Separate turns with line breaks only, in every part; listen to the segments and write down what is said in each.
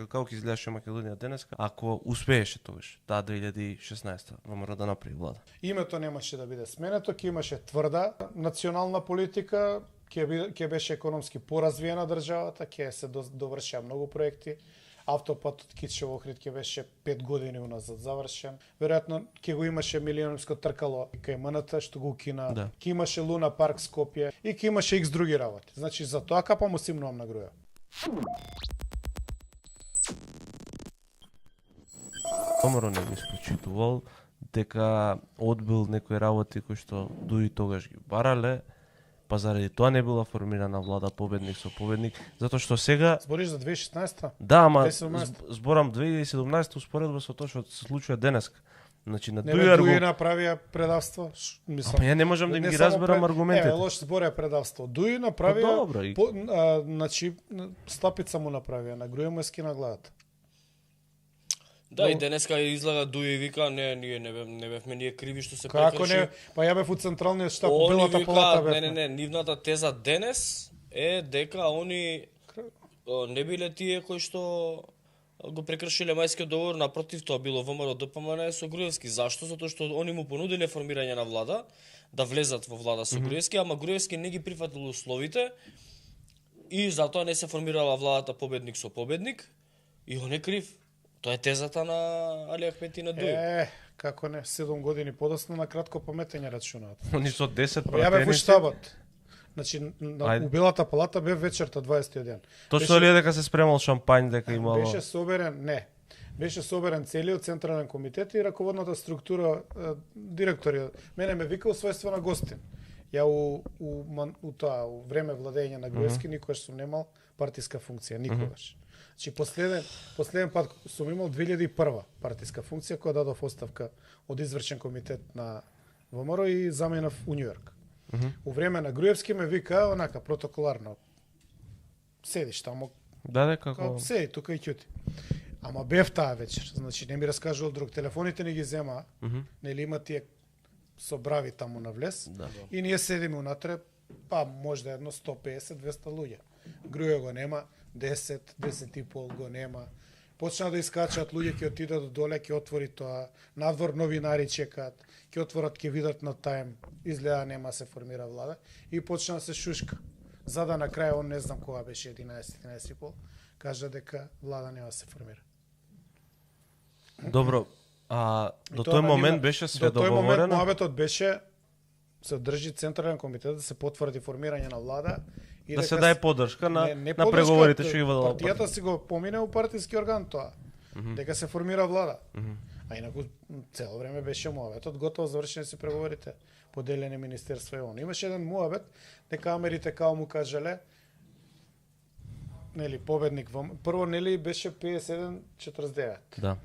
Како ќе изгледаше Македонија денеска, ако успееше тогаш, 2016 ВМРО да направи влада?
Името немаше да биде сменето, ќе имаше тврда национална политика, ќе беше економски поразвиена државата, ќе се довршеа многу проекти. Автопатот Кичево Охрид ќе беше 5 години уназад завршен. Веројатно ќе го имаше милионско тркало кај МНТ што го укина.
Да.
Ќе имаше Луна парк Скопје и ќе имаше икс други работи. Значи за тоа капа му симнувам на груја.
ВМРО не го исклучитувал дека одбил некои работи кои што дури тогаш ги барале, па заради тоа не била формирана влада победник со победник, затоа што сега
Збориш за 2016-та?
да, ама
2017.
зборам 2017 успоредба со тоа што се случува денеска. Значи на
Не
дуи
бе,
аргументи.
Дуи направија предавство. Мислам,
Па ја не можам да
не
ги
само
разберам аргументите.
лош збор е предавство. Дуи
Па
направија,
добро, и-
значи, стапица му направија, на груја му е скина главата.
Да, и денеска излага Дуи и вика, ние не бевме ние криви што се
Како
прекрши.
не? Па ја бев у централниот штаб,
Они
белата палата
викаат,
бев.
не, нивната теза денес е дека они не биле тие кои што го прекршиле мајскиот договор, напротив, тоа било ВМРО ДПМН со Груевски. Зашто? Затоа што они му понудиле формирање на влада, да влезат во влада со Груевски, ама Груевски не ги прифатил условите и затоа не се формирала владата победник со победник и он е крив. Тоа е тезата на Али Ахмети на Дуи.
Како не, 7 години подоцна на кратко паметење рачунаат.
Они со 10
Па ја бев у
пратеници.
штабот. Значи,
Ајде.
у белата палата бев вечерта 20 ден.
Точно ли е дека се спремал шампањ, дека имало?
Беше соберен, не. Беше соберен целиот централен комитет и раководната структура, директори. Мене ме вика у својство на гостин. Ја у тоа, у време владење на Груевски, никогаш сум немал партиска функција, никогаш. Значи, последен пат сум имал 2001 партиска функција, која дадов оставка од извршен комитет на ВМРО и заменав у Њујорк. У време на Груевски ме вика, онака, протоколарно, седиш таму,
Да, како...
Као, седи тука и ќути. Ама бев таа вечер, значи не ми раскажувал друг. Телефоните ни ги зема, нели има тие со брави таму на влез,
Да.
и ние седиме унатре, па можда едно 150-200 луѓе. Груја го нема, 10 и пол го нема. Почна да искачаат луѓе, ќе отидат до доле, ќе отвори тоа, надвор новинари чекаат, ќе отворат, ќе видат на тајм, изгледа нема се формира влада, и почна да се шушка. За да на крај, он не знам кога беше 11 и пол, кажа дека влада нема да се формира.
Добро, а до
И тоа
тој
на
момент
нива-
беше све
До тој момент
договорено?
моабетот беше се држи централен комитет да се потврди формирање на влада и
Да
дека
се даде подршка на
поддршка,
преговорите што ги водела
партијата си го помине у партиски орган тоа. Дека се формира влада. А инаку цело време беше муабетот готово завршени се преговорите, поделени министерства и он. Имаше еден муабет дека америте као му кажале нели победник во прво нели беше 51-49.
Да.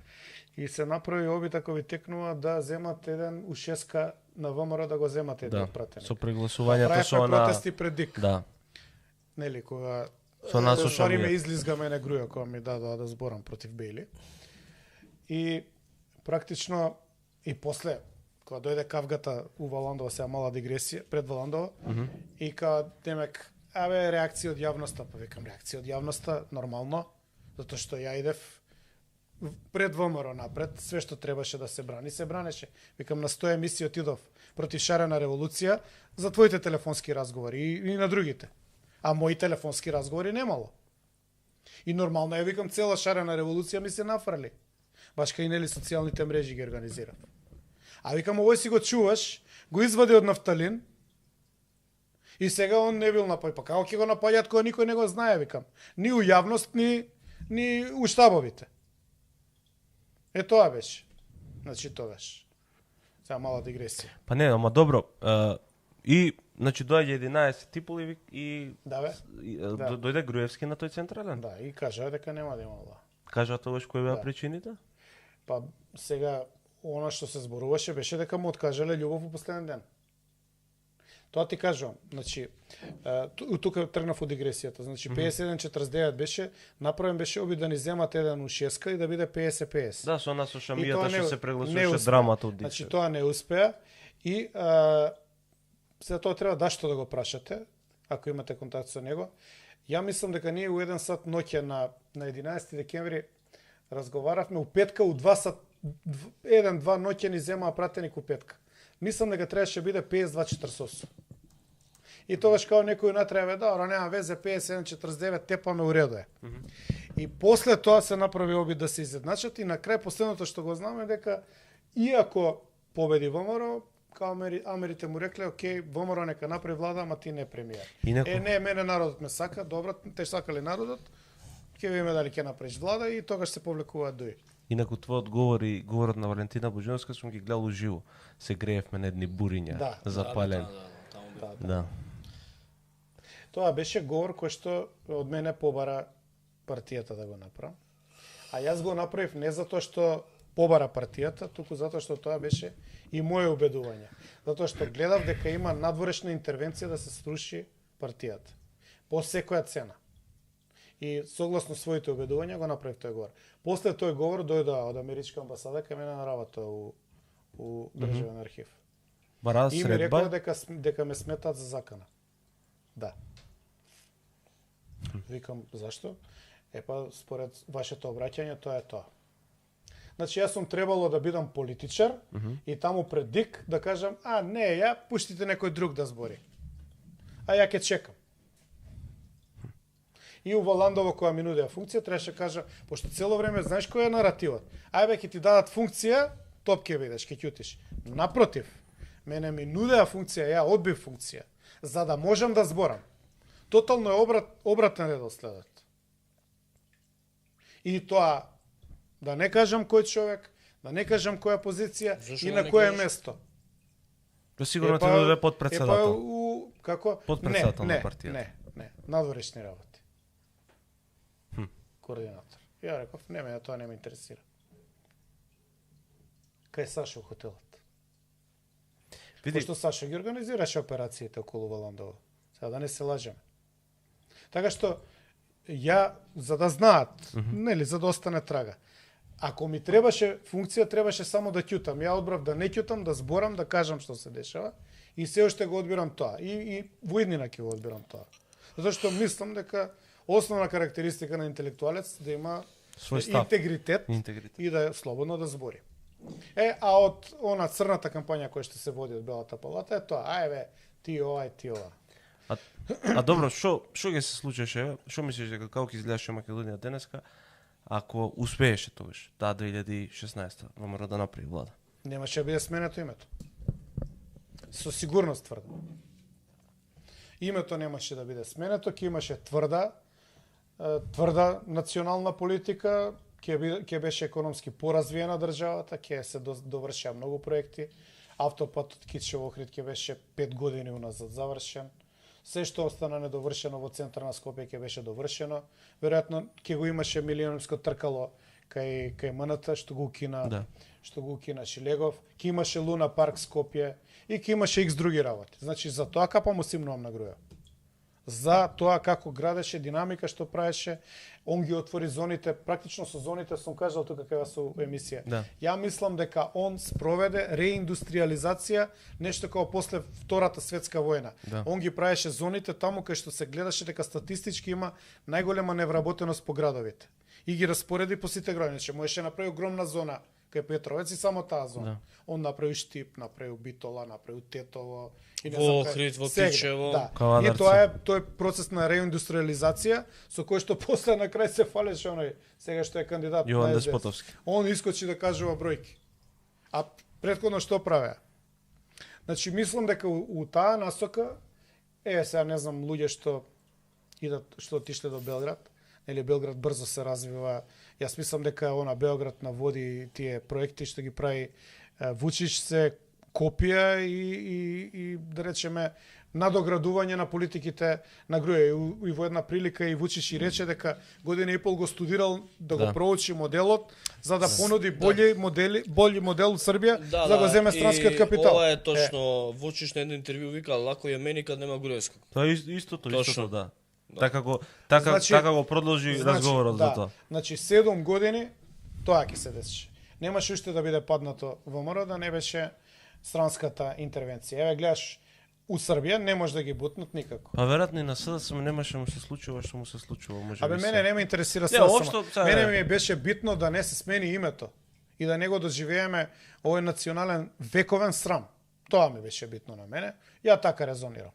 И се направи обид ако ви текнува да земат еден ушеска на ВМРО да го земат еден
Да.
пратеник.
Со пригласувањето со
Правевме
она...
протести пред ДИК.
Да.
Нели кога
Со нас со
ствари ме
Шамија.
излизга мене груја кога ми дадоа да зборам против Бейли. И практично и после кога дојде кавгата у Валандова, сега мала дигресија, пред Валандова, и кога демек реакција од јавноста, па викам реакција од јавноста нормално, затоа што ја идев пред ВМРО напред, све што требаше да се брани, се бранеше. Викам на 100 емисии отидов против шарена револуција за твоите телефонски разговори и на другите. А мои телефонски разговори немало. И нормално ја викам цела шарена револуција ми се нафрли. Баш кај нели социјалните мрежи ги организирав. А викам овој си го чуваш, го извади од нафталин и сега он не бил напај. Па како ќе го напаѓаат кога никој не го знае, викам. Ни у јавност, ни у штабовите. Е тоа беше. Значи тогаш. Сега мала дигресија.
Па не, ама добро. И, значи, доаѓа 11 типови и
Да бе? Да.
дојде Груевски на тој централен.
Да, и кажа дека нема да има влада.
Кажа тогаш кои беа
Да.
причините?
Па сега она што се зборуваше беше дека му откажале љубов во последен ден. Тоа ти кажувам. Значи, тука тргнав од дигресијата. Значи 51-49 беше, направен беше обид да ни земат еден у шеска и да биде 50-50.
Да, со нас со
И
Шамијата
тоа
што се
не
прегласуваше
успеа.
драмата од
Значи
Диче.
тоа не успеа и сега тоа треба да што да го прашате, ако имате контакт со него. Ја мислам дека ние у 1 сат ноќе на 11 декември разговаравме, у петка у 2 сат 1-2 ноќе ни земаа пратеник у петка. Мислам дека требаше биде 52-48. И тогаш као некој натребе, добро, нема везе, 51-49, тепаме, уредо е. И после тоа се направи обид да се изедначат и на крај последното што го знаме дека иако победи ВМРО, као Америте му рекле, окей, ВМРО нека направи влада, ама ти не премиер.
Инако...
Не, мене народот ме сака, добро, те сакали народот, ќе видиме дали ќе направиш влада и тогаш се повлекуваат дуи.
Инаку твојот говор и говорот на Валентина Божиновска сум ги гледал уживо. Се греевме на едни буриња запалени. Да.
Тоа беше говор кој што од мене побара партијата да го направам. А јас го направив не затоа што побара партијата, туку затоа што тоа беше и моје убедување. Затоа што гледав дека има надворешна интервенција да се сруши партијата. По секоја цена. И согласно своите убедувања го направив тој говор. После тој говор дојдоа од америчка амбасада кај мене на работа у државен архив.
Бара
И ми
средба?
рекоа дека ме сметаат за закана. Да. Викам, зашто? Епа, според вашето обраќање, тоа е тоа. Значи, јас сум требало да бидам политичар и таму пред ДИК да кажам, не, ја пуштите некој друг да збори. А ја ќе чекам. И у Валандово која ми нудеа функција, требаше да кажа, пошто цело време знаеш кој е наративот. Ајбе, ќе ти дадат функција, топ ќе бидеш, ќе ќутиш. Напротив, мене ми нудеа функција, ја одбив функција, за да можам да зборам. Тотално е обратен редоследот. И тоа, да не кажам кој човек, да не кажам која позиција
Зашо
и
да
на
не
кое
кажеш?
место.
Сигурно ти дојде подпредседател.
Како?
Подпредседател на партијата.
Не, надворешни работи. Координатор. Ја реков, мене тоа не ме интересира. Кај Сашо у хотелот.
Види,
Пошто Сашо ги организираше операциите околу Валандово. Сега да не се лажеме. Така што, ја, за да знаат, нели, за да остане трага. Ако ми требаше функција, требаше само да ќутам. Ја одбрав да не ќутам, да зборам, да кажам што се дешава и се уште го одбирам тоа. И во иднина ќе го одбирам тоа. Затоа што мислам дека основна карактеристика на интелектуалец да има
Свој став.
интегритет и да е слободно да збори. А од она црната кампања која што се води од Белата палата е тоа, ајбе, ти ова и ти ова.
А добро, што ќе се случеше? Што мислиш дека како ќе изгледаше Македонија денеска ако успееше тогаш, таа 2016 ВМРО да направи влада?
Немаше да биде сменето името. Со сигурност тврдам. Името немаше да биде сменето, ќе имаше тврда национална политика, ќе беше економски поразвиена државата, ќе се довршеа многу проекти. Автопатот Кичево-Охрид ќе беше 5 години уназад завршен. Се што остана недовршено во центарна Скопје ќе беше довршено. Веројатно ќе го имаше милионско тркало кај МНТ што го укина, што го укина Шилегов, ќе имаше Луна парк Скопје и ќе имаше X други работи. Значи за тоа капа му симнувам на Груев. За тоа како градеше, динамика што правеше, он ги отвори зоните, практично со зоните сум кажал тука кај вас у емисија.
Да.
Ја мислам дека он спроведе реиндустриализација, нешто како после Втората светска војна.
Да.
Он ги правеше зоните таму кај што се гледаше дека статистички има најголема невработеност по градовите. И ги распореди по сите градови. Значи, можеше направи огромна зона кај Петровец и само таа зона.
Да.
Он направи Штип, направи Битола, направи Тетово, и не
Во
знам
Охрид, во
Сегедин,
Кичево.
Да.
Кавадарци.
И тоа е тој процес на реиндустриализација со кој што после на крај се фалеше оној сега што е кандидат
Јован
на СДС.
Деспотовски.
Он искочи да кажува бројки. А претходно што правеа? Значи мислам дека у таа насока сега не знам луѓе што отишле до Белград, нели Белград брзо се развива. Јас мислам дека она Белград наводи тие проекти што ги прави Вучич се копија и да речеме надоградување на политиките на Груев. И во една прилика и Вучич и рече дека година и пол го студирал да го проучи моделот за да понуди болji модел од Србија за да го земе странскиот капитал.
Ова е точно Вучич на едно интервју вика лако е мени кад нема Груевска.
Тоа е истото,
Точно.
да.
Да.
Така
Значи,
го продолжи разговорот за тоа.
Значи 7 години тоа ќе се десеше. Немаше уште да биде паднато ВМРО да не беше странската интервенција. Еве гледаш у Србија не може да ги бутнат никако.
Па веројатно и на СДСМ немаше му се случува што му се случува, може
Абе
би.
мене не ме интересира
Не,
СДСМ.
општо,
Мене ми беше битно да не се смени името и да не го доживееме овој национален вековен срам. Тоа ми беше битно на мене. Ја така резонирам.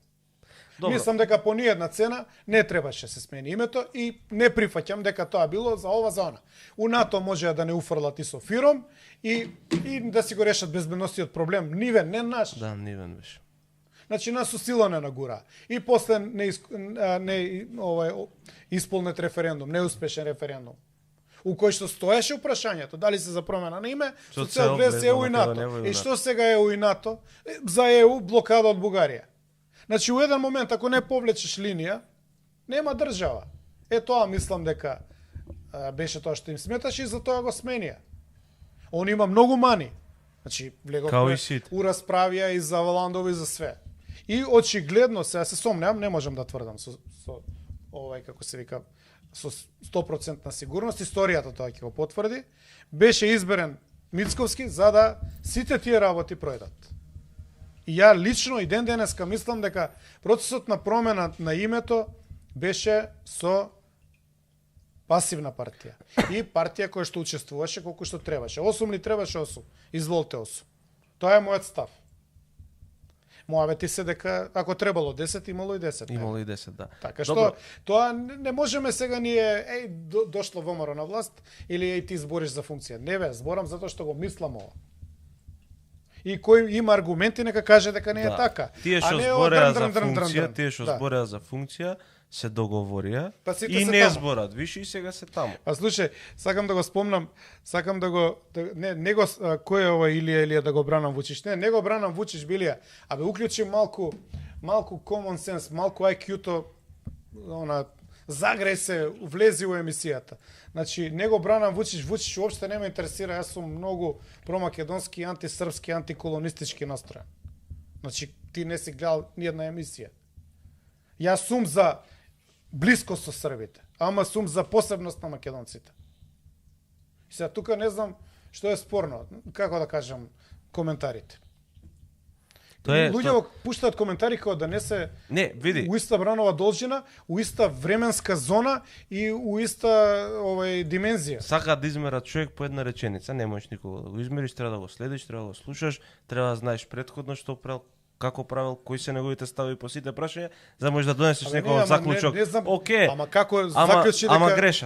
Добро.
Мислам дека по ниједна цена не требаше да се смени името и не прифаќам дека тоа било за ова за она. У НАТО може да не уфрлат и со фиром и да си го решат безбедностиот проблем. Нивен, не наш.
Да, нивен беше.
Значи нас со сила не нагура. И после исполнет референдум, неуспешен референдум. У кој што стоеше упрашањето, дали се за промена на име, со цел влез ЕУ и НАТО. И што сега ЕУ и НАТО? За ЕУ блокада од Бугарија. Значи, у еден момент, ако не повлечеш линија, нема држава. Тоа мислам дека беше тоа што им сметаше и за тоа го сменија. Он има многу мани. Значи, влеговме у расправија и за Валандови и за све. И очигледно, сега се сомневам, не можам да тврдам со како се вика, со 100% сигурност, историјата тоа ќе го потврди, беше изберен Мицковски за да сите тие работи пројдат. И ја лично и ден денеска мислам дека процесот на промена на името беше со пасивна партија. И партија која што учествуваше колку што требаше. 8 ли требаше 8? Изволте 8. Тоа е мојот став. Мојавети се дека ако требало 10, имало и 10.
Имало и 10, да.
Така што тоа не можеме сега ние дошло ВМРО на власт или ти збориш за функција. Не бе, зборам затоа што го мислам ова. И кој има аргументи нека каже дека не е така.
Тие што збореа за функција, тие што збореа за функција се договорија и не зборат више и сега се таму.
Па слушај, сакам да го спомнам, сакам да го не го кој е ова Илија да го бранам Вучич. Не го бранам Вучич Билија. Абе уклучи малку common sense, малку IQ-то загреј се, влези у емисијата. Значи, не го бранам Вучич уопште не ме интересира, јас сум многу промакедонски, антисрпски, антиколонистички настроен. Значи, ти не си гледал ни една емисија. Јас сум за близко со србите, ама сум за посебност на македонците. И сега тука не знам што е спорно, како да кажам, коментарите. Луѓе пуштаат коментари како да не се у иста бранова должина, у иста временска зона и у иста димензија.
Сакаат да измерат човек по една реченица, не можеш никога да го измериш, треба да го следиш, треба да го слушаш, треба да знаеш претходно што правил, како правил, кои се неговите стави по сите прашања, за да можеш да донесеш некој заклучок. Океј.
Ама како заклучи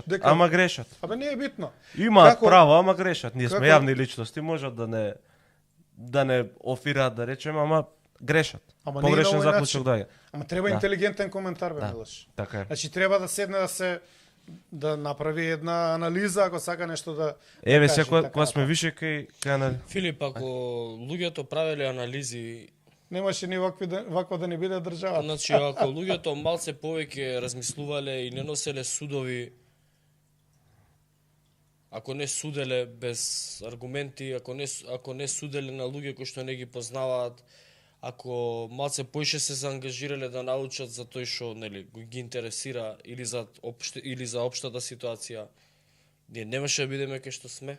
дека
ама грешат.
Абе не е битно.
Имаат право, ама грешат. Ние сме јавни личности, можат да не офираат, да речеме, ама грешат. Погрешен заклучок даја.
Ама треба интелигентен коментар, бе, Милош.
Така е.
Значи треба да седне да направи една анализа, ако сака нешто да
еве секој кога сме више кај
Филип, ако луѓето правеле анализи,
немаше ни ваква да не биде држава.
Значи, ако луѓето малце повеќе размислувале и не носеле судови, ако не суделе без аргументи, ако не суделе на луѓе кои што не ги познаваат, ако малце поише се заангажирале да научат за тој што ги интересира или за општата ситуација, ние немаше да бидеме кај што сме.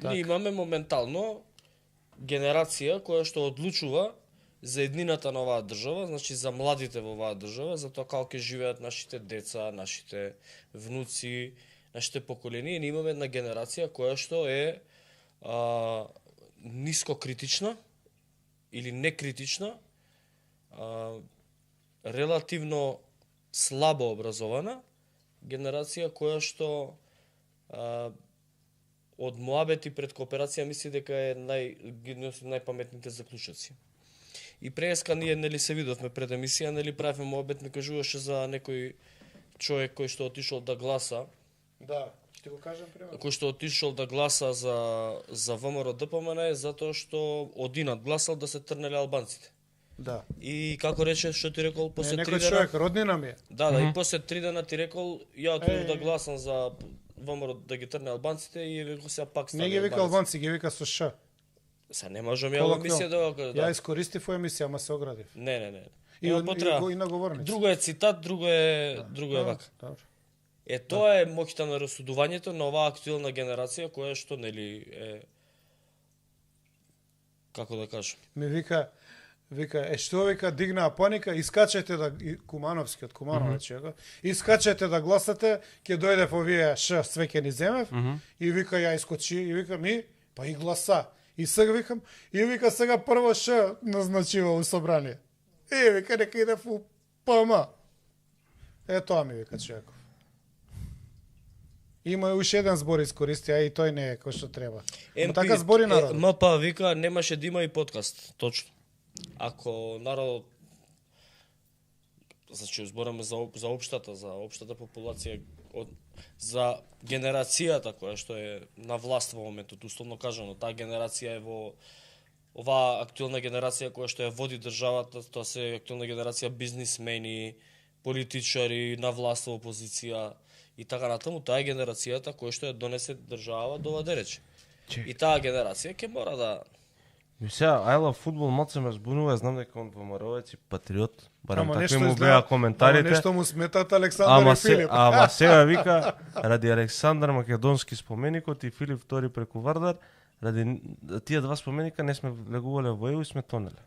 Ние имаме моментално генерација која што одлучува за еднината на оваа држава, значи за младите во оваа држава, за тоа како ќе живеат нашите деца, нашите внуци, нашите поколенија. Ние имаме една генерација која што е ниско критична или некритична, релативно слабо образована, генерација која што од моабети пред кооперација мисли дека е најпаметните заклучоци. И преска ние се видовме пред емисија, правевме моабет, ми кажуваше за некој човек кој што отишол да гласа.
Да, ќе го кажам пример.
Кој што отишол да гласа за ВМРО ДПМН затоа што одинат гласал да се трнеле албанците.
Да.
И како рече, што ти рекол после 3 дена?
Некој човек роднина ми е.
Да, и после 3 дена ти рекол, ја отидов да гласам за ВМРО да ги трне албанците и рекол сега пак стане.
Не ги вика албанци, ги вика со ш.
Се не можам ја во емисија да.
Ја искористив во емисија, ама се оградив.
Не.
И наговорници.
Друго е цитат, друго е вака.
Добро.
Тоа е моќта на расудувањето на оваа актуелна генерација која што е, како да кажам.
Ми вика Вика, што вика, дигнаа паника, искачете да Кумановски од Куманович, искачете да гласате, ќе дојде во вие све ќе ни земев, и вика ја искочи, и вика ми, па и гласа. И сега викам, и вика сега прво назначива у собрание. И вика нека иде во ПМ. Тоа ми вика човеков. Има и уште еден збор искористи, а и тој не е кој што треба. Така збори народ.
МП вика немаше да има и подкаст, точно. Ако народ, значи збораме за општата популација, за генерацијата која што е на власт во моментот, условно кажано, таа генерација е во оваа актуелна генерација која што ја води државата, тоа се актуелна генерација бизнисмени, политичари, на власт во опозиција и така натаму, таа е генерацијата која што ја донесе држава до ваде рече. И таа генерација ќе мора да
Сега, I love football, малце ме збунува, знам дека он ВМРО-ец и патриот, барем
Ама
такви
нешто
му
изгледа-
беа коментарите.
Ама нешто му сметат Александар и Филип.
Ама сега вика, ради Александар Македонски споменикот и Филип II преку Вардар, ради тие два споменика не сме влегувале во ЕУ и сме тонеле.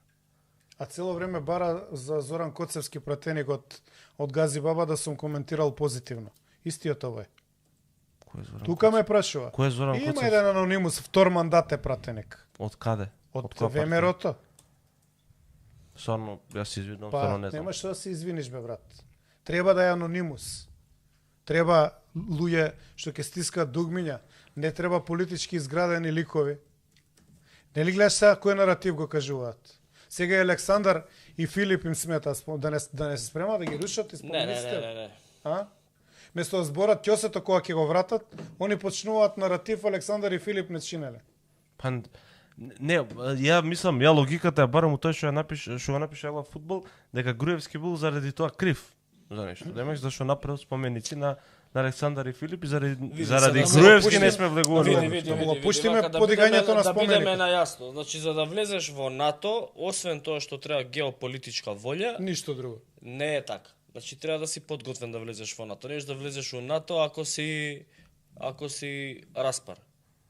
А цело време бара за Зоран Коцевски пратеник од Гази Баба да сум коментирал позитивно. Истиот овој.
Кој е Зоран?
Тука ме прашува.
Кој е Зоран
Има
Коцевски?
еден анонимус, втор мандат е пратеник.
Од каде?
Од
која партија?
ВМРО-то.
Стварно, јас се извинувам,
Па,
стварно не знам.
нема што да се извиниш, бе, брат. Треба да е анонимус. Треба луѓе што ќе стискаат дугмиња. Не треба политички изградени ликови. Нели гледаш сега кој наратив го кажуваат? Сега и Александар и Филип им смета да не се спрема да ги рушат и спомениците.
Не.
А? Место да зборат ќосето кога ќе го вратат, они почнуваат наратив Александар и Филип не чинеле.
Па не, ја мислам, ја логиката е барем у тој што го напише Ела фудбал, дека Груевски бил заради тоа крив за нешто. Демек зашто направил споменици на Александар и Филип и заради
сега да
Груевски
пуштим-
не сме влегували.
Види,
пуштиме
вака,
подигањето на
да бидеме
споменика.
најасно. Значи за да влезеш во НАТО, освен тоа што треба геополитичка волја,
Ништо друго.
не е така. Значи треба да си подготвен да влезеш во НАТО. Не да влезеш во НАТО ако си распар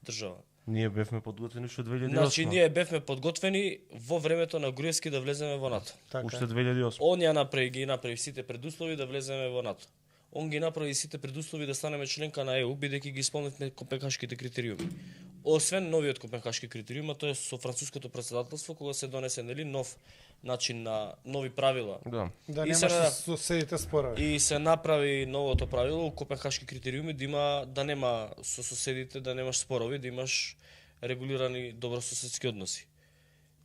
држава.
Ние бевме подготвени уште 2008.
Значи ние бевме подготвени во времето на Груевски да влеземе во НАТО.
Така.
Уште 2008.
Он ги направи сите предуслови да влеземе во НАТО. Он ги направи сите предуслови да станеме членка на ЕУ, бидејќи ги исполнивме копенхашките критериуми. Освен новиот копенхашки критериум, тоа е со француското претседателство кога се донесе нов начин на нови правила.
Да.
Да
И
немаш
се на-
соседите спорови.
И се направи новото правило, копенхашки критериуми да нема со соседите, да немаш спорови, да имаш регулирани добрососедски односи.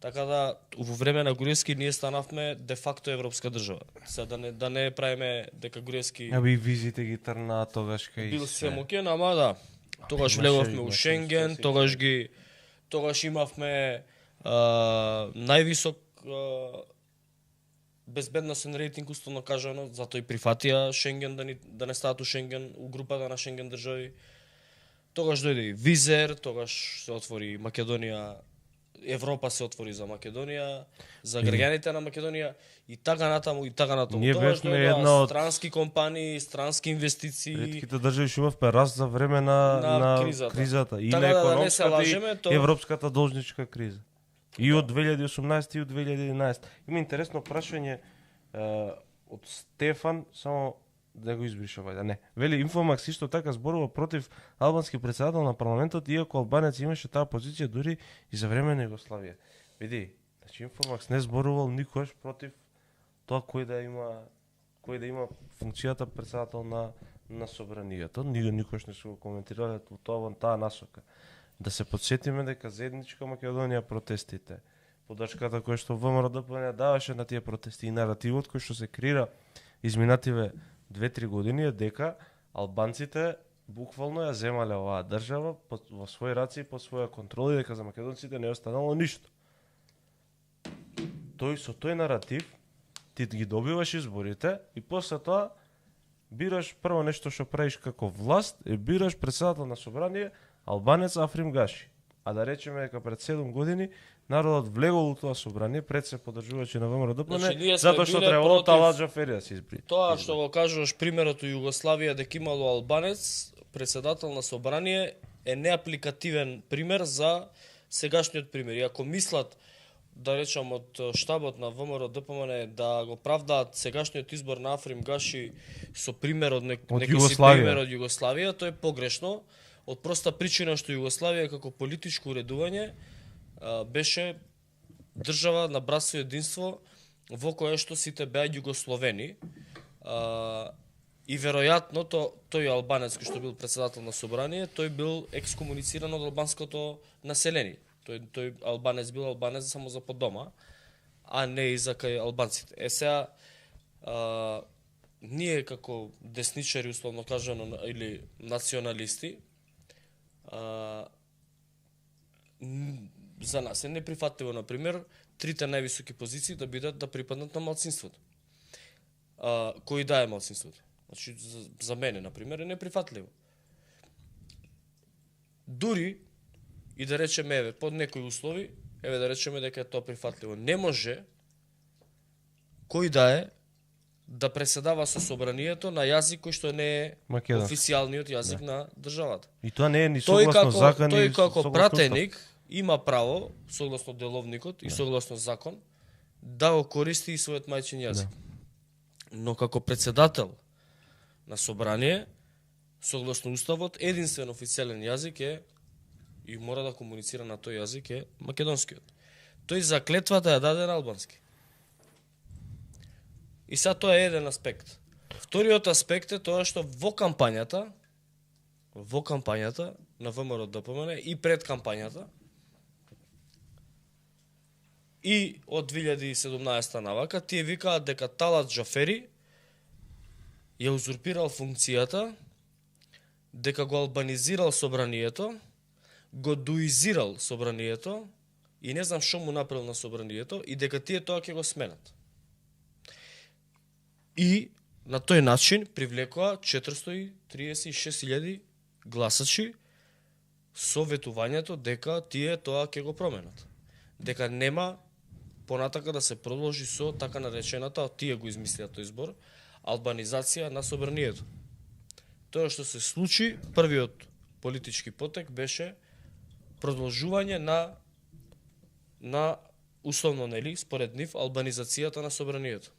Така да во време на Груевски ние станавме де факто европска држава. Сега да не правиме дека Груевски
Абе и визите ги трнаа тогаш кај
бил
се.
семокен, ама да. Тогаш влеговме у Шенген, тогаш имавме највисок безбедносен рейтинг, условно кажано, затоа и прифатија Шенген да не стават у Шенген, у групата на Шенген држави. Тогаш дојде и Визер, тогаш се отвори Македонија, Европа се отвори за Македонија, за граѓаните на Македонија и така натаму.
Ние
Тогаш
бевме
дојдоа
една од
странски компании, странски инвестиции.
ретките држави што имавме раст за време на кризата. И
Така
на
да не се
економската
лажеме,
и европската должничка криза. И од 2018 и од 2011. Има интересно прашање од Стефан, само да го избришам, ајде, не. Вели Инфомакс исто така зборува против албански председател на парламентот, иако албанец имаше таа позиција дури и за време на Југославија. Види, значи Инфомакс не зборувал никош против тоа кој да има функцијата председател на собранието. Никош не се го коментирале во таа насока. Да се подсетиме дека заедничка Македонија протестите, подршката која што ВМРО-ДПМН даваше на тие протести и наративот кој што се креира изминативе 2-3 години е дека албанците буквално ја земале оваа држава во своји раци и под своја контрола и дека за македонците не останало ништо. Со тој наратив ти ги добиваш изборите и после тоа бираш прво нешто што правиш како власт, бираш председател на собрание албанец Африм Гаши. А да речеме дека пред 7 години народот влегол у тоа собрание, пред се поддржувачи на ВМРО-ДПМН,
Значи,
да
затоа што требало Талат Џафери да се избри.
Тоа што го кажуваш примерот у Југославија дека имало албанец председател на собрание е неапликативен пример за сегашниот пример. И ако мислат да речам од штабот на ВМРО ДПМН да го правдаат сегашниот избор на Африм Гаши со пример од некој си
Југославија.
пример од Југославија, тоа е погрешно од проста причина што Југославија како политичко уредување беше држава на братство и единство во кое што сите беа југословени. И веројатно тој албанец кој што бил председател на собрание, тој бил екскомунициран од албанското население. Тој албанец бил албанец само за под дома, а не и за кај албанците. Сега ние како десничари, условно кажано, или националисти, за нас е неприфатливо, например, трите највисоки позиции да бидат да припаднат на малцинството. Кој да е малцинството? Значи, за мене, например, е неприфатливо. Дури и да речеме, еве, под некои услови, еве да речеме дека е тоа прифатливо. Не може кој да е да преседава со собранието на јазик кој што не е
Македонски.
официјалниот јазик на државата.
И тоа не е ни
Тој
согласно закон,
тој
ни
како
согласно
пратеник има право, согласно деловникот и согласно закон, да го користи и својот мајчин јазик. Но како председател на собрание, согласно уставот, единствен официјален јазик е и мора да комуницира на тој јазик е македонскиот. Тој заклетвата ја даде на албански. И сега тоа е еден аспект. Вториот аспект е тоа што во кампањата на ВМРО ДПМН и пред кампањата и од 2017 навака тие викаат дека Талат Џафери ја узурпирал функцијата, дека го албанизирал собранието, го дуизирал собранието и не знам што му направил на собранието и дека тие тоа ќе го сменат. И на тој начин привлекоа 436.000 гласачи со ветувањето дека тие тоа ќе го променат. Дека нема понатака да се продолжи со така наречената, тие го измислија тој збор, албанизација на собранието. Тоа што се случи, првиот политички потек беше продолжување на условно, нели, според нив, албанизацијата на собранието.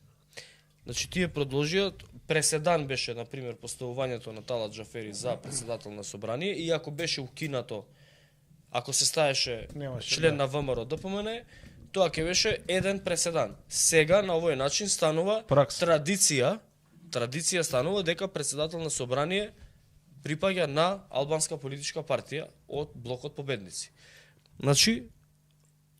Значи, тие продолжиат, преседан беше, например, поставувањето на Талат Џафери за председател на собрание, и ако беше укинато, ако се ставеше член на ВМРО ДПМН, тоа ќе беше еден преседан. Сега, на овој начин, станува традиција станува дека председател на собрание припаѓа на албанска политичка партија од блокот победници. Значи,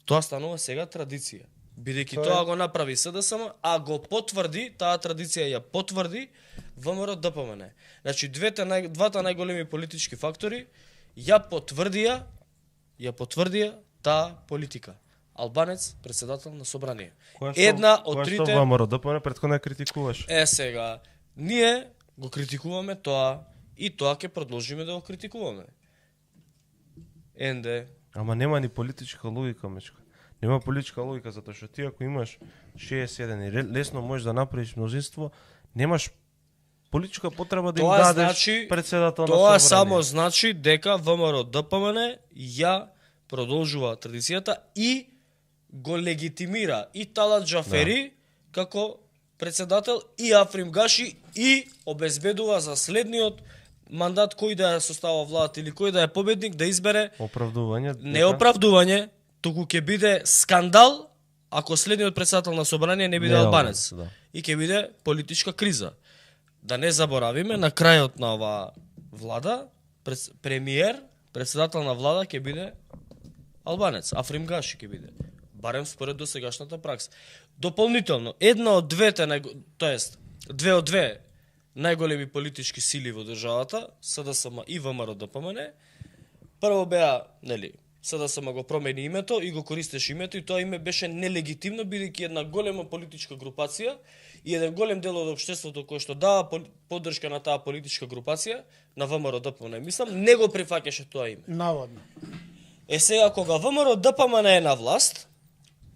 тоа станува сега традиција. Бидејќи тоа го направи СДСМ, а го потврди, таа традиција ја потврди ВМРО ДПМН. Значи, двата најголеми политички фактори ја потврдија таа политика. Албанец, председател на собрание. Една од трите...
Која што ВМРО ДПМН претходно ја критикуваш?
Сега, ние го критикуваме тоа и тоа ќе продолжиме да го критикуваме.
Ама нема ни политичка логика, мечка. Нема политичка логика, затоа што ти ако имаш 61 и лесно можеш да направиш мнозинство, немаш политичка потреба да им дадеш председател на собрание.
Тоа само значи дека ВМРО ДПМН ја продолжува традицијата и го легитимира и Талат Џафери како председател и Африм Гаши и обезбедува за следниот мандат кој да ја состава владата или кој да е победник да избере
оправдување.
Не оправдување, туку ќе биде скандал ако следниот председател на собрание не биде албанец. И ќе биде политичка криза. Да не заборавиме, на крајот на оваа влада, премиер, председател на влада ќе биде албанец, Африм Гаши ќе биде. Барем според досегашната пракса. Дополнително, една од двете, две од две најголеми политички сили во државата, СДСМ и ВМРО ДПМН, прво беа, нели, СДСМ го промени името и го користеше името и тоа име беше нелегитимно, бидејќи една голема политичка групација и еден голем дел од општеството кој што дава поддршка на таа политичка групација, на ВМРО ДПМН, мислам, не го прифаќаше тоа име.
Наводно.
Сега, кога ВМРО ДПМН е на власт,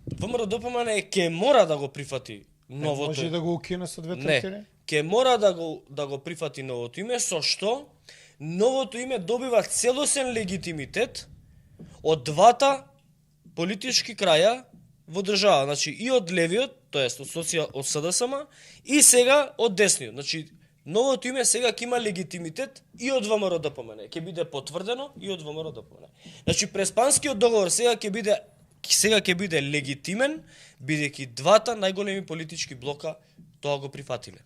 ВМРО ДПМН ќе мора да го прифати новото...
Може да го укине со две третини?
Не, ќе мора да го прифати новото име, со што новото име добива целосен легитимитет од двата политички краја во држава, значи и од левиот, тоест од СДСМ, и сега од десниот. Значи новото име сега ќе има легитимитет и од ВМРО ДПМН, ќе биде потврдено и од ВМРО ДПМН. Значи Преспанскиот договор сега ќе биде легитимен, бидејќи двата најголеми политички блока тоа го прифатиле.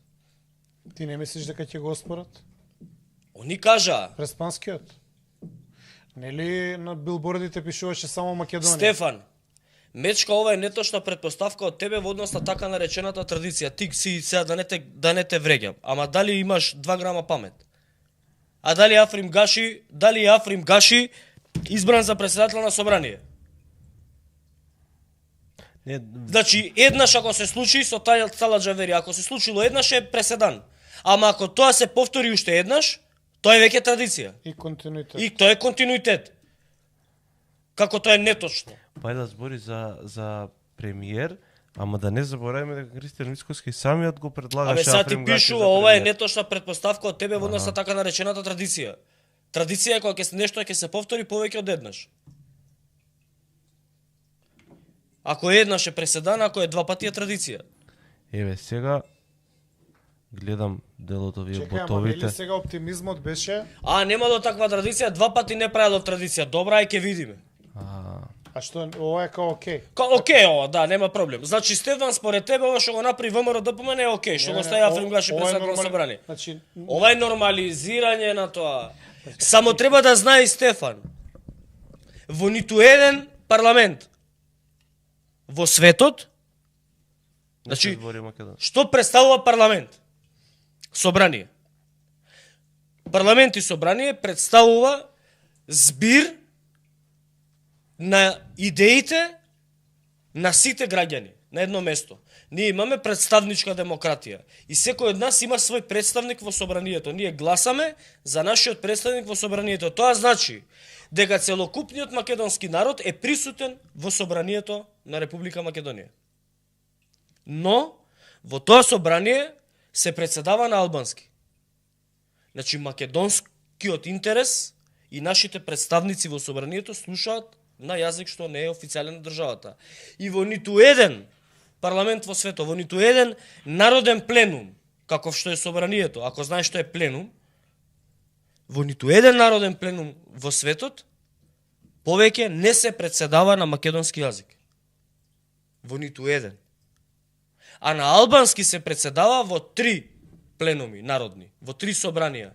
Ти не мислиш дека ќе го оспорат?
Они кажаа,
Преспанскиот? Нели на билбордите пишуваше само Македонија?
Стефан, Мечка, ова е неточна предпоставка од тебе во однос на така наречената традиција. Ти си сега да не те вреѓам, ама дали имаш 2 грама памет? А дали Африм Гаши избран за председател на собрание?
Не,
Значи, еднаш ако се случи со Тала Джавери, ако се случило еднаш е преседан. Ама ако тоа се повтори уште еднаш, тоа е веќе традиција.
И континуитет.
И тоа е континуитет. Како тоа е неточно.
па да збори за премиер, ама да не забораваме дека Кристијан Мицкоски самиот го предлагаше.
Абе, сега ти
Африм Гаши
пишува,
за
ова е
премиер.
неточна предпоставка од тебе во однос на така наречената традиција. Традиција е кога нешто ќе се повтори повеќе од еднаш. Ако еднаш е преседан, ако е 2 пати е традиција.
Еве сега гледам дел од овие
Чекај, ама
ботовите.
нели сега оптимизмот беше?
А, немало таква традиција, 2 пати не правело традиција. Добра е, ќе видиме.
А што, ова е као окей.
Окей, ова, да, нема проблем. Значи, Стефан, според тебе, ова што го направи ВМРО ДПМН е окей, што го стави Африм Гаши председател на собрание.
Значи,
Ова е нормализирање на тоа. Само треба да знае Стефан. Во ниту еден парламент во светот, значи, што представува парламент? Собрание. Парламент и собрание представува збир на идеите на сите граѓани на едно место. Ние имаме представничка демократија и секој од нас има свој представник во собранието. Ние гласаме за нашиот представник во собранието. Тоа значи дека целокупниот македонски народ е присутен во собранието на Република Македонија. Но во тоа собрание се председава на албански. Значи македонскиот интерес и нашите представници во собранието слушаат на јазик што не е официјален на државата. И во ниту еден парламент во светот, во ниту еден народен пленум, каков што е собранието, ако знаеш што е пленум, во ниту еден народен пленум во светот, повеќе не се председава на македонски јазик. Во ниту еден. А на албански се председава во 3 пленуми народни, во 3 собранија.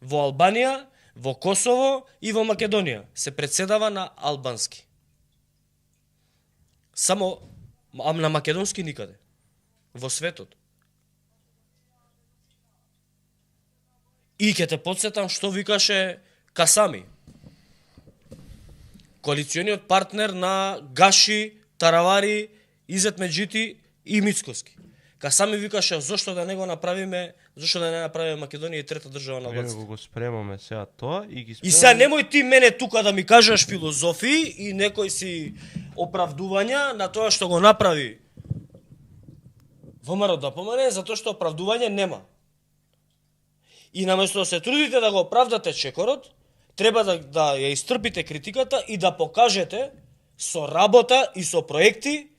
Во Албанија, во Косово и во Македонија се председава на албански. Само на македонски никаде. Во светот. И ќе те подсетам што викаше Касами. Коалициониот партнер на Гаши, Таравари, Изет Меджити и Мицкоски. Касами викаше зошто да не го направиме, зошто да не направиме Македонија и трета држава на албанците.
Го спремаме сега тоа и ги спремаме.
И сега немој ти мене тука да ми кажеш филозофии и некои си оправдувања на тоа што го направи ВМРО ДПМН, затоа што оправдување нема. И наместо да се трудите да го оправдате чекорот, треба да ја истрпите критиката и да покажете со работа и со проекти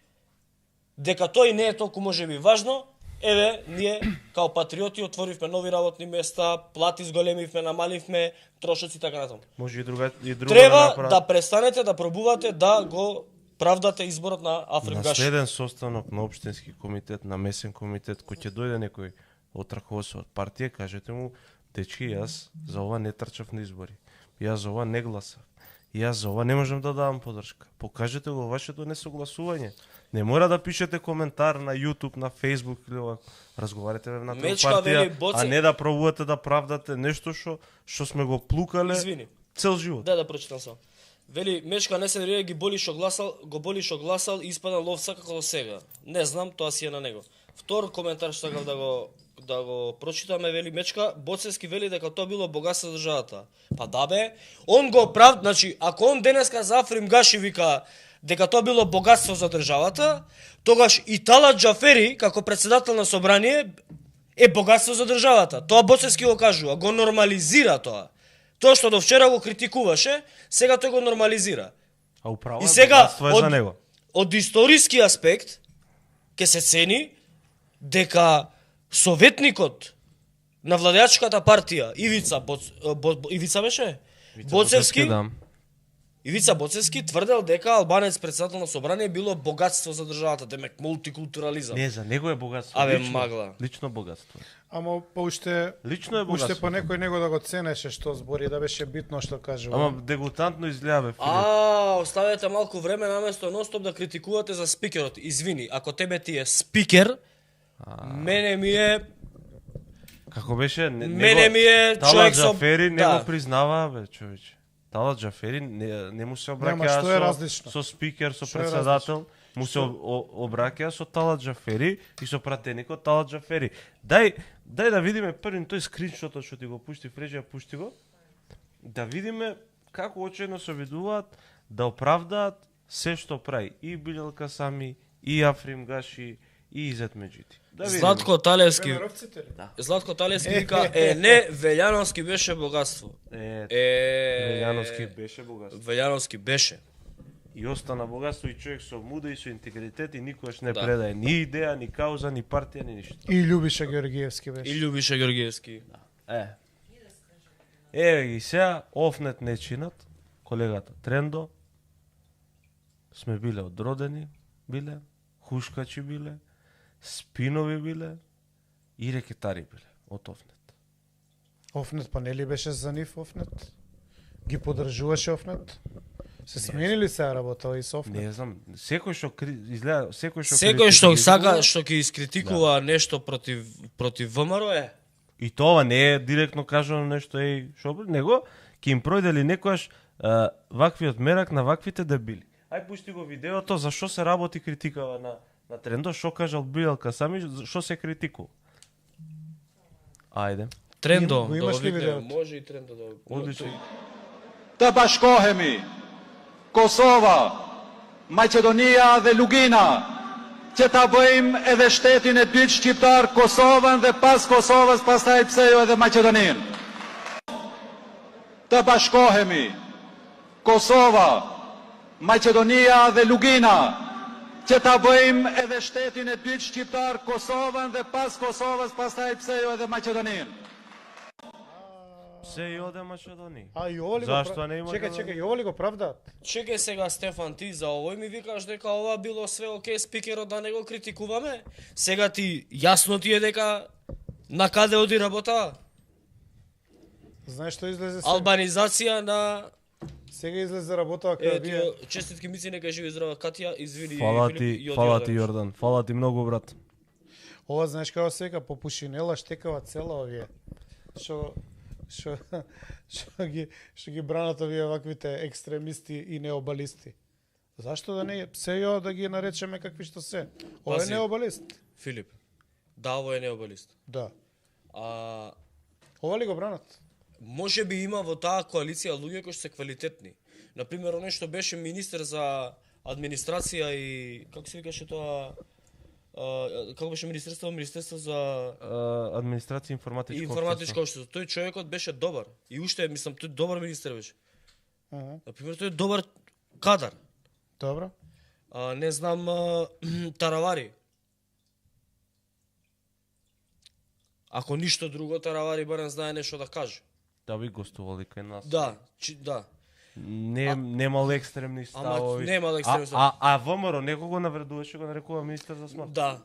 дека тој не е толку можеби важно. Еве, ние као патриоти отворивме нови работни места, плати зголемивме, намаливме, трошоци така натаму.
Може и друга
Треба да престанете да пробувате да го правдате изборот на Африм
на
Гаши.
следен состанок на општински комитет, на месен комитет, кој ќе дојде некој од раководство од партија, кажете му, дечки, јас за ова не трчав на избори. Јас за ова не гласав. Јас за ова не можам да давам подршка. Покажете го вашето несогласување. Не мора да пишете коментар на YouTube, на Facebook или ова. Разговарате на партија, а не да пробувате да правдате нешто што сме го плукале.
Извини.
Цел живот.
Да прочитам само. Вели, Мечка не се нервира, го боли што гласал и испада ловца како до сега. Не знам, тоа си е на него. Втор коментар што сакав да го прочитаме, вели Мечка, Боцевски вели дека тоа било богатство за државата. Па да бе, он го прав, значи ако он денеска за Африм Гаши вика дека тоа било богатство за државата, тогаш и Талат Џафери како председател на собрание е богатство за државата. Тоа Боцевски го кажува, го нормализира тоа. Тоа што до вчера го критикуваше, сега тој го нормализира.
А управа
и сега
богатство е за него.
од историски аспект ќе се цени дека советникот на владеачката партија Ивица беше? Боцевски,
да.
Ивица Боцевски тврдел дека албанец председател на собрание било богатство за државата, демек мултикултурализам.
Не, за него е богатство.
Абе,
лично,
магла.
Лично богатство.
Ама па уште
Лично е
уште
богатство.
по некој него да го ценеше што збори, да беше битно што кажува.
Ама дегутантно изгледа, бе, Филип.
Оставете малку време наместо ностоп да критикувате за спикерот. Извини, ако тебе ти е спикер, мене ми е
Како беше?
Мене ми е
Талат
човек со
Джафери не
да.
го признава, бе, човече. Талат Джафери не му се
Нема,
обраќа
што е различно?
со спикер, со
Што е
председател, му се обраќа со Талат Джафери и со пратеникот Талат Джафери. Дај да видиме првин тој скриншотот што ти го пушти Фрежија, пушти го. Да видиме како очено се обидуваат да оправдаат се што прави и Билјал Касами, и Африм Гаши, и Изет Меджити. Да видиме.
Златко Талевски.
Премеровците ли?
Златко Талевски вика, не, Велјановски беше богатство.
Велјановски беше богатство.
Велјановски беше.
И остана богатство и човек со муда и со интегритет и никогаш не
Да.
предае ни идеја, ни кауза, ни партија, ни ништо.
И Љубиша Георгиевски
И
беше.
Љубиша Георгиевски.
Еве ги сега, офнет не чинат, колегата Трендо, сме биле одродени, биле, хушкачи биле, спинови биле и рекетари биле од офнет.
Офнет, па нели беше за нив Офнет? Ги поддржуваше Офнет? Се сменили се работа и со Офнет?
Не знам, секој што изгледа, секој што
Секој што
критикува,
сака, што ќе искритикува нешто против ВМРО е.
И тоа не е директно кажано нешто што него ќе им пројдели некојаш ваквиот мерак на ваквите дебили. Ај пушти го видеото за што се работи критикава на Трендо, што кажал Билјал Касами, што се критикува. Ајде.
Трендо,
Го имаш
да
ли
го
видеото?
видиме, може и Трендо да го.
Одлично.
Të bashkohemi Kosova, Maqedonia dhe Lugina, që ta bëjmë edhe shtetin e dytë shqiptar Kosovën dhe pas Kosovës pastaj pse jo edhe Maqedoninë. Të bashkohemi Kosova, Maqedonia dhe Lugina, që ta bëjmë edhe shtetin e dytë shqiptar Kosovën dhe pas Kosovës pastaj pse jo edhe Maqedoninë.
Се и оде Македонија.
А и ово ли го
Зашто не има
Чекај, и ово ли го правдаат?
Чекај сега, Стефан, ти за овој ми викаш дека ова било све окей, спикерот да не го критикуваме? Сега ти јасно ти е дека на каде оди работа?
Знаеш што излезе сега?
Албанизација на
Сега излезе работа кај вие.
честитки мици, нека живи здрава Катја, извини
Фала
Филип,
ти,
и
фала
оди
ти Јордан. Фала ти многу, брат.
Ова знаеш како сега по пушинела штекава цела овие. Што што што ги бранат овие ваквите екстремисти и необалисти. Зашто да не се ја да ги наречеме какви што се? Ова е
Пази.
необалист.
Филип, да, ово е необалист.
Да.
А
Ова ли го бранат?
може би има во таа коалиција луѓе кои што се квалитетни. Например, оној што беше министер за администрација и како се викаше тоа, како беше министерство за
Администрација информатичко
информатичко општество. Тој човекот беше добар и уште мислам тој добар министер беше. Например, тој е добар кадар.
Добро.
Не знам Таравари. Ако ништо друго, Таравари барем знае нешто да каже.
Да би гостували кај нас.
Да, да.
Немал екстремни ставови.
немал екстремни ставови.
А ВМРО некој го навредуваше, го нарекува министер за смрт.
Да.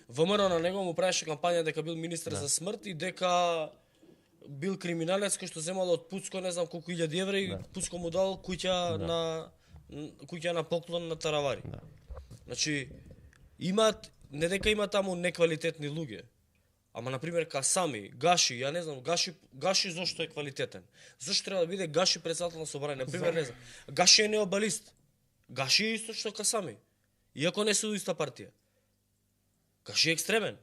ВМРО на него му правеше кампања дека бил министер за смрт и дека бил криминалец кој што земал од Пуцко не знам колку илјади евра и Пуцко му дал куќа на поклон на Таравари. Значи имаат не дека има таму неквалитетни луѓе. Ама например Касами, Гаши, ја не знам, Гаши зошто е квалитетен? Зошто треба да биде Гаши председател на собрание? Например, не знам, Гаши е необалист. Гаши е исто што Касами. Иако не се од иста партија. Гаши е екстремен.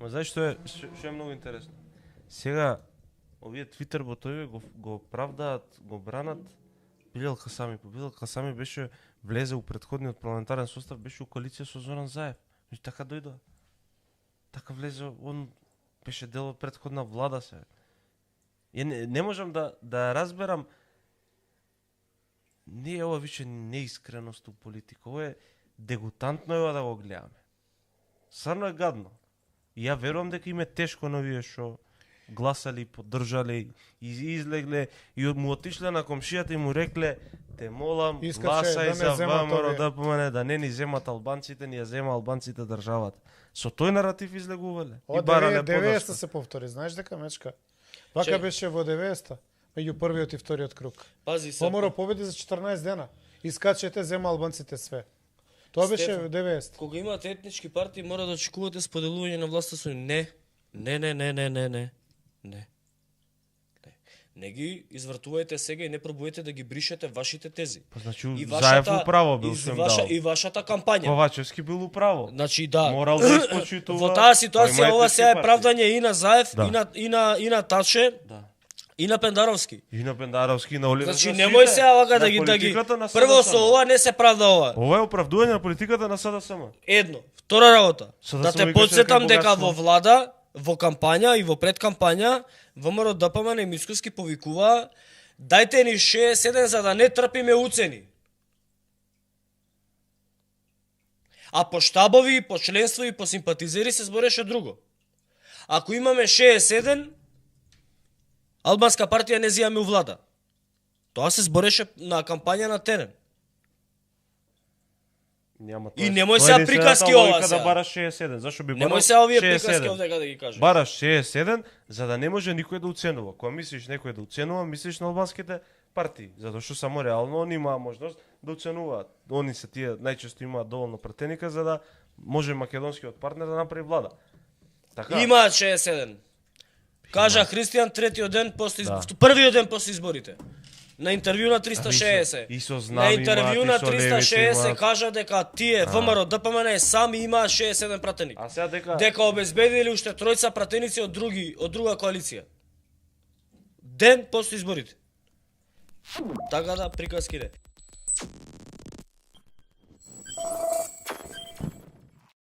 Ма знаеш што е многу интересно? Сега овие Твитер ботови го правдаат, го бранат Билјал Касами. Билјал Касами беше влезе у претходниот парламентарен состав, беше у коалиција со Зоран Заев. И така дојдоа. Така влезе, он беше дел од претходна влада се. Не можам да разберам не е ова више неискреност у политика, ова е дегутантно е да го гледаме. Сарно е гадно. И ја верувам дека им е тешко на овие што гласали, поддржале и излегле и му отишле на комшијата и му рекле те молам,
Искаше
гласај
да не
за
земат
ВМРО
овие.
ДПМН, да не ни земат албанците, ни ја зема албанците државата. Со тој наратив излегувале.
Ова
И барале
90
поддршка.
се повтори, знаеш дека мечка. Вака
Че?
беше во 90-та, меѓу првиот и вториот круг.
Пази се.
ВМРО победи за 14 дена. Искачете, зема албанците све. Тоа беше
Стефан,
90.
Кога имате етнички партии, мора да очекувате споделување на власта со не. Не. Не ги извртувајте сега и не пробуете да ги бришете вашите тези.
Па значи
И
Заев управо бил што им дал.
и вашата кампања.
Ковачевски бил управо.
Значи да.
Морал да испочитува.
Во таа ситуација
Па
ова
имајте
се е
си
правдање и на Заев,
Да.
и на Таше,
Да.
и на Пендаровски.
И на Пендаровски, на Оливер.
Значи
на
немој
сите,
се вака да
на
ги
политиката на
Прво
СДСМ.
со ова не се правда ова.
Ова е оправдување на политиката на СДСМ.
Едно. Втора работа.
Со да
Да
се
те
викаше
подсетам
дека
дека
богатство.
во влада, во кампања и во предкампања, ВМРО ДПМН и Мицкоски повикува дајте ни 67 за да не трпиме уцени. А по штабови, по членство и по симпатизери се збореше друго. Ако имаме 61, албанска партија не зијаме у влада. Тоа се збореше на кампања на терен.
Нема
И
тоа.
немој
Тоа
сега
е
приказки
единствената
ова
логика
сега.
да бараш 67. Зашо би барал
Немој се овие
67?
приказки овде да ги кажеш.
Бараш 67 за да не може никој да уценува. Кога мислиш некој да уценува, мислиш на албанските партии, затоа што само реално они имаа можност да уценуваат. Они се тие најчесто имаат доволно пратеника за да може македонскиот партнер да направи влада. Така.
Имаат 67. Кажа Христијан третиот ден после
Да.
првиот ден после изборите. На интервју на 360.
И со
На
знами
интервју
имаат,
на
и со левици
360
имаат.
кажа дека тие ВМРО ДПМН сами имаат 67 пратеник.
А сега дека
Дека обезбедили уште тројца пратеници од друга коалиција. Ден после изборите. Така да приказки не.